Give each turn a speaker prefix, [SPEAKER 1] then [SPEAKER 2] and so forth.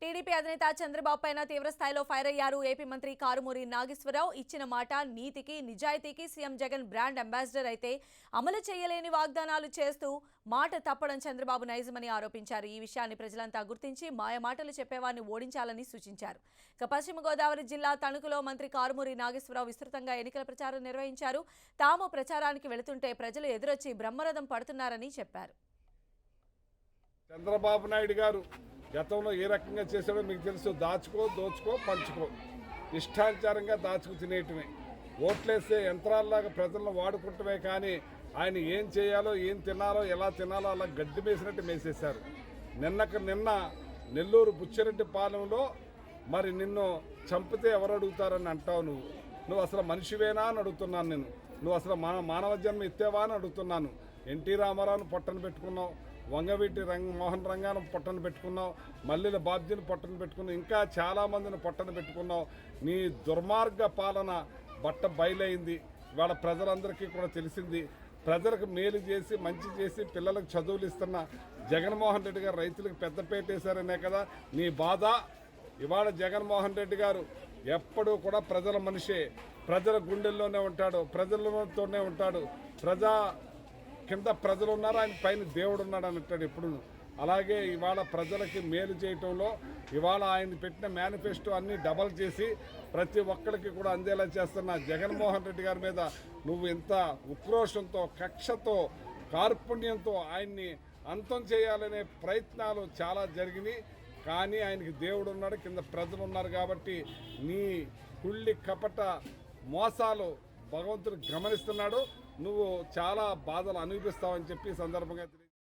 [SPEAKER 1] TDP అధినేత చంద్రబాబు పైన తీవ్రస్థాయిలో ఫైర్ అయ్యారు ఏపీ మంత్రి కారుమూరి నాగేశ్వరరావు. ఇచ్చిన మాట నీతికి నిజాయితీకి సీఎం జగన్ బ్రాండ్ అంబాసిడర్ అయితే అమలు చేయలేని వాగ్దానాలు చేస్తూ మాట తప్పడం చంద్రబాబు నైజమని ఆరోపించారు. ఈ విషయాన్ని ప్రజలంతా గుర్తించి మాయమాటలు చెప్పేవారిని ఓడించాలని సూచించారు. ఇక పశ్చిమ గోదావరి జిల్లా తణుకులో మంత్రి కారుమూరి నాగేశ్వరరావు విస్తృతంగా ఎన్నికల ప్రచారం నిర్వహించారు. తాము ప్రచారానికి వెళుతుంటే ప్రజలు ఎదురొచ్చి బ్రహ్మరథం పడుతున్నారని చెప్పారు.
[SPEAKER 2] చంద్రబాబు నాయుడు గారు గతంలో ఏ రకంగా చేశాడో మీకు తెలుసు. దాచుకో, దోచుకో, పంచుకో, ఇష్టానుసారంగా దాచుకు తినేయటమే, ఓట్లేస్తే యంత్రాల్లాగా ప్రజలను వాడుకుంటమే. కానీ ఏం చేయాలో, ఏం తినాలో, ఎలా తినాలో అలా గడ్డి మేసినట్టు మేసేశారు. నిన్న నెల్లూరు బుచ్చిరెడ్డి పాలెంలో మరి నిన్ను చంపితే ఎవరు అడుగుతారని అంటావు. నువ్వు అసలు మనిషివేనా అని అడుగుతున్నాను. నువ్వు అసలు మానవ జన్మ ఎత్తేవా అని అడుగుతున్నాను. ఎన్టీ రామారావును పొట్టను పెట్టుకున్నావు, వంగవీటి మోహన్ రంగాను పొట్టన పెట్టుకున్నావు, మల్లెల బాబ్జీని పొట్టన పెట్టుకున్నావు, ఇంకా చాలామందిని పొట్టన పెట్టుకున్నావు. నీ దుర్మార్గ పాలన బయలైంది. ఇవాళ ప్రజలందరికీ కూడా తెలిసింది. ప్రజలకు మేలు చేసి మంచి చేసి పిల్లలకు చదువులు ఇస్తున్న జగన్మోహన్ రెడ్డి గారు రైతులకు పెద్దపేట వేశారనే కదా నీ బాధ. ఇవాళ జగన్మోహన్ రెడ్డి గారు ఎప్పుడూ కూడా ప్రజల మనిషే, ప్రజల గుండెల్లోనే ఉంటాడు, ప్రజలతోనే ఉంటాడు. కింద ప్రజలు ఉన్నారు, ఆయన పైన దేవుడు ఉన్నాడు అంటాడు ఎప్పుడు. అలాగే ఇవాళ ప్రజలకి మేలు చేయటంలో ఇవాళ ఆయన పెట్టిన మేనిఫెస్టో అన్నీ డబల్ చేసి ప్రతి ఒక్కరికి కూడా అందేలా చేస్తున్న జగన్మోహన్ రెడ్డి గారి మీద నువ్వు ఇంత ఉక్రోషంతో, కక్షతో, కార్పుణ్యంతో ఆయన్ని అంతం చేయాలనే ప్రయత్నాలు చాలా జరిగినాయి. కానీ ఆయనకి దేవుడు ఉన్నాడు, కింద ప్రజలు ఉన్నారు. కాబట్టి నీ కుళ్ళి కపట మోసాలు భగవంతుడు గమనిస్తున్నాడు. నువ్వు చాలా బాధలు అనుభవిస్తావని చెప్పి సందర్భంగా